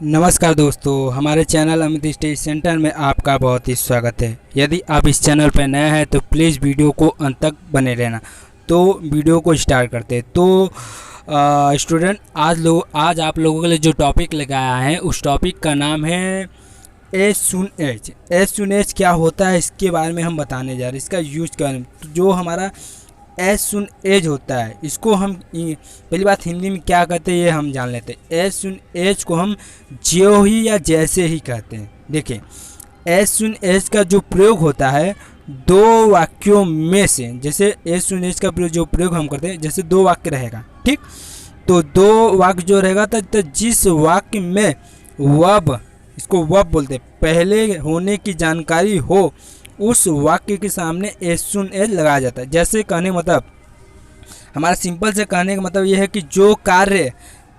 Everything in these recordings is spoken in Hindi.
नमस्कार दोस्तों, हमारे चैनल अमित स्टडी सेंटर में आपका बहुत ही स्वागत है। यदि आप इस चैनल पर नए हैं तो प्लीज़ वीडियो को अंत तक बने रहना। तो वीडियो को स्टार्ट करते हैं। तो स्टूडेंट, आज आप लोगों के लिए जो टॉपिक लगाया है उस टॉपिक का नाम है as soon as. As soon as क्या होता है इसके बारे में हम बताने जा रहे हैं, इसका यूज करें। तो जो हमारा एज सुन एज होता है इसको हम पहली बात हिंदी में क्या कहते हैं ये हम जान लेते हैं। एज सुन एज को हम ज्यों ही या जैसे ही कहते हैं। देखिए, एज सुन एज का जो प्रयोग होता है दो वाक्यों में से, जैसे एज सुन एज का जो प्रयोग हम करते हैं, जैसे दो वाक्य रहेगा, ठीक। तो दो वाक्य जो रहेगा तो जिस वाक्य में वब, इसको वब बोलते हैं, पहले होने की जानकारी हो उस वाक्य के सामने एज सुन एज लगाया जाता है। जैसे कहने मतलब, हमारा सिंपल से कहने का मतलब यह है कि जो कार्य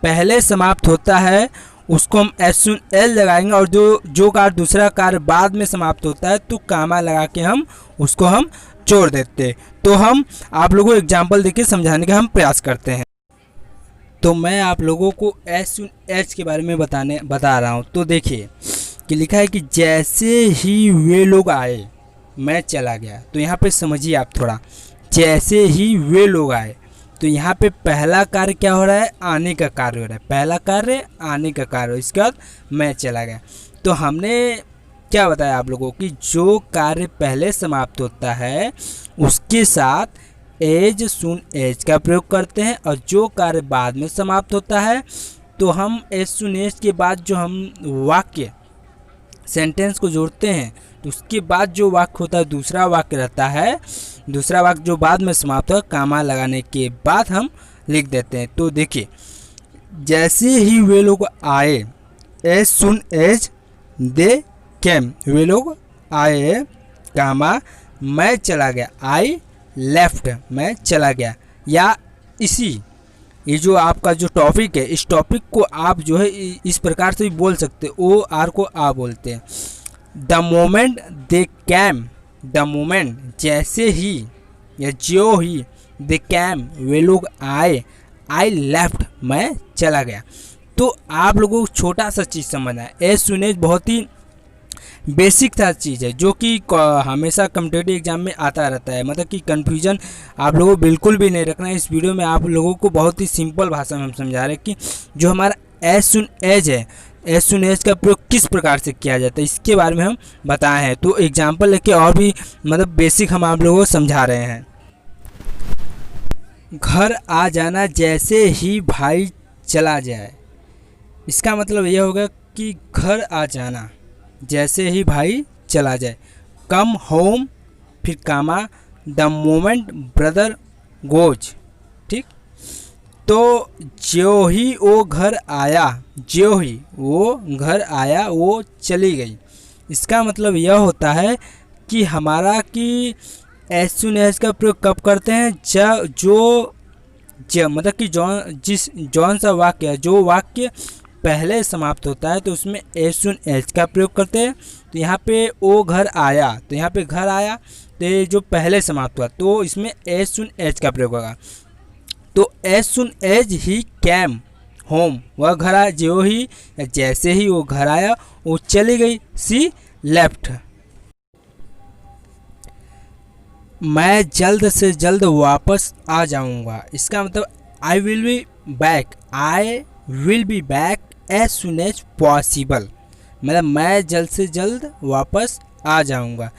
पहले समाप्त होता है उसको हम एज सुन एज लगाएंगे, और जो कार्य दूसरा कार्य बाद में समाप्त होता है तो कामा लगा के हम उसको हम जोड़ देते हैं। तो हम आप लोगों को एग्जाम्पल देके समझाने का हम प्रयास करते हैं। तो मैं आप लोगों को एज सुन एज के बारे में बता रहा हूँ। तो देखिए कि लिखा है कि जैसे ही वे लोग आए मैं चला गया। तो यहाँ पे समझिए आप थोड़ा, जैसे ही वे लोग आए, तो यहाँ पे पहला कार्य क्या हो रहा है, आने का कार्य हो रहा है। पहला कार्य आने का कार्य, इसके बाद मैं चला गया। तो हमने क्या बताया आप लोगों की, जो कार्य पहले समाप्त होता है उसके साथ एज सुन एज का प्रयोग करते हैं, और जो कार्य बाद में समाप्त होता है तो हम एज सुन एज के बाद जो हम वाक्य सेंटेंस को जोड़ते हैं तो उसके बाद जो वाक्य होता है दूसरा वाक्य रहता है। दूसरा वाक्य जो बाद में समाप्त हो कामा लगाने के बाद हम लिख देते हैं। तो देखिए, जैसे ही वे लोग आए, एज सुन एज दे केम, वे लोग आए कामा मैं चला गया, आई लेफ्ट, मैं चला गया। या इसी ये जो आपका जो टॉपिक है, इस टॉपिक को आप जो है इस प्रकार से भी बोल सकते हैं। ओ आर को आ बोलते हैं। The moment they came, the moment जैसे ही या ज्यों ही, दे कैम वे लोग आए, आई लेफ्ट मैं चला गया। तो आप लोगों को छोटा सा चीज़ समझना है। एज सुन एज बहुत ही बेसिक सा चीज़ है जो कि हमेशा कॉम्पिटिटिव एग्जाम में आता रहता है। मतलब कि कन्फ्यूजन आप लोगों को बिल्कुल भी नहीं रखना है। इस वीडियो में आप लोगों को बहुत ही सिंपल भाषा में हम समझा रहे हैं कि जो हमारा एज सुन एज है, एज सुन एज का प्रयोग किस प्रकार से किया जाता है इसके बारे में हम बताए हैं। तो एग्जाम्पल लेके और भी मतलब बेसिक हम आप लोगों को समझा रहे हैं। घर आ जाना जैसे ही भाई चला जाए, इसका मतलब यह होगा कि घर आ जाना जैसे ही भाई चला जाए। कम होम, फिर कामा द मोमेंट ब्रदर गोज, ठीक। तो ज्यों ही वो घर आया, ज्यों ही वो घर आया वो चली गई। इसका मतलब यह होता है कि हमारा कि एज सुन एज का प्रयोग कब करते हैं, मतलब कि जौन सा वाक्य है, जो वाक्य पहले समाप्त होता है तो उसमें एज सुन एज का प्रयोग करते हैं। तो यहाँ पे वो घर आया, तो यहाँ पे घर आया तो ये जो पहले समाप्त हुआ तो इसमें एज सुन एज का प्रयोग होगा। तो as soon as he came home, वह घर आया, जो ही या जैसे ही वो घर आया वो चली गई, सी लेफ्ट। मैं जल्द से जल्द वापस आ जाऊंगा, इसका मतलब I will be back, I will be back as soon as possible, मतलब मैं जल्द से जल्द वापस आ जाऊंगा।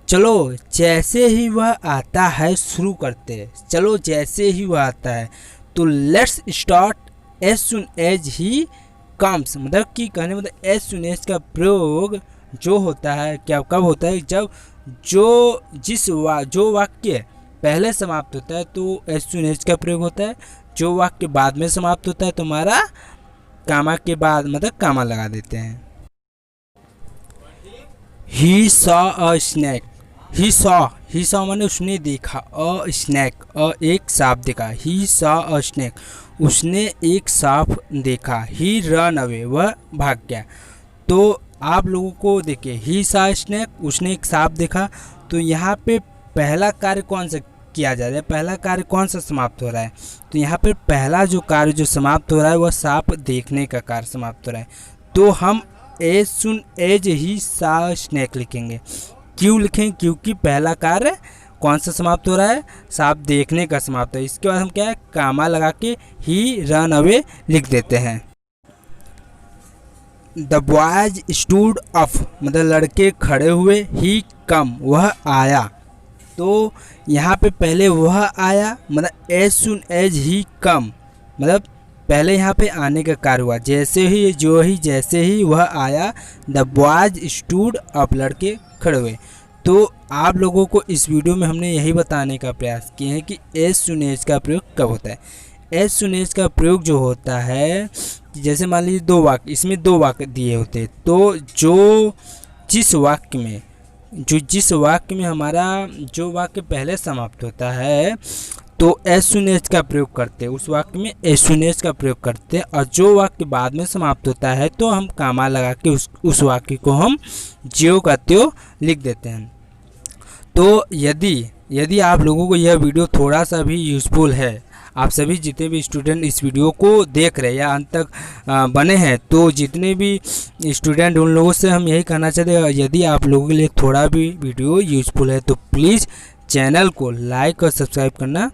चलो जैसे ही वह आता है शुरू करते हैं। चलो जैसे ही वह आता है, तो let's start as soon as he comes, मतलब कि कहने मतलब एज सुन एज का प्रयोग जो होता है क्या कब होता है, जब जो वाक्य पहले समाप्त होता है तो एज सुन एज का प्रयोग होता है। जो वाक्य बाद में समाप्त होता है तो हमारा कामा के बाद मतलब कामा लगा देते हैं। He saw a snake, he saw माने उसने देखा, अ स्नैक एक सांप देखा। ही सॉ अ स्नैक, उसने एक सांप देखा। ही रन अवे, वह भाग गया। तो आप लोगों को देखिए, ही सॉ स्नैक, उसने एक सांप देखा। तो यहाँ पे पहला कार्य कौन सा किया जा रहा है, पहला कार्य कौन सा समाप्त हो रहा है, तो यहाँ पे पहला जो कार्य जो समाप्त हो रहा है वह सांप देखने का कार्य समाप्त हो रहा है। तो हम एज सुन एज ही सा स्नैक लिखेंगे। क्यों लिखें? क्योंकि पहला कार्य कौन सा समाप्त हो रहा है? साफ देखने का समाप्त है। इसके बाद हम क्या है, कामा लगा के ही रन अवे लिख देते हैं। द बॉयज स्टूड अप, मतलब लड़के खड़े हुए, ही कम, वह आया। तो यहाँ पे पहले वह आया, मतलब एज सुन एज ही कम, मतलब पहले यहाँ पे आने का कार्य हुआ। जैसे ही वह आया, द बॉयज स्टूड अप, लड़के खड़े हुए। तो आप लोगों को इस वीडियो में हमने यही बताने का प्रयास किए हैं कि एज सुन एज का प्रयोग कब होता है। एज सुन एज का प्रयोग जो होता है, जैसे मान लीजिए दो वाक्य, इसमें दो वाक्य दिए होते हैं, तो जिस वाक्य में हमारा जो वाक्य पहले समाप्त होता है, तो एज सुन एज का प्रयोग करते हैं, उस वाक्य में एज सुन एज का प्रयोग करते हैं। और जो वाक्य बाद में समाप्त होता है, तो हम कामा लगा के उस वाक्य को हम ज्यों का त्यों लिख देते हैं। तो यदि आप लोगों को यह वीडियो थोड़ा सा भी यूज़फुल है, आप सभी जितने भी स्टूडेंट इस वीडियो को देख रहे हैं या अंत तक बने हैं, तो जितने भी स्टूडेंट, उन लोगों से हम यही कहना चाहते हैं, यदि आप लोगों के लिए थोड़ा भी वीडियो यूज़फुल है तो प्लीज़ चैनल को लाइक और सब्सक्राइब करना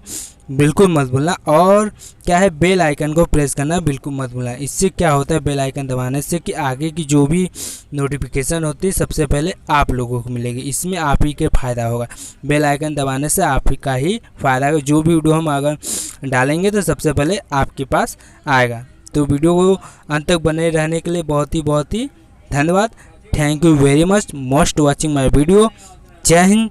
बिल्कुल मत भूलना। और क्या है, बेल आइकन को प्रेस करना बिल्कुल मत भूलना। इससे क्या होता है, बेल आइकन दबाने से कि आगे की जो भी नोटिफिकेशन होती है सबसे पहले आप लोगों को मिलेगी। इसमें आप ही के फ़ायदा होगा। बेल आइकन दबाने से आप ही का ही फ़ायदा होगा। जो भी वीडियो हम अगर डालेंगे तो सबसे पहले आपके पास आएगा। तो वीडियो को अंत तक बने रहने के लिए बहुत ही धन्यवाद। Thank you very much most watching my video. जय हिंद,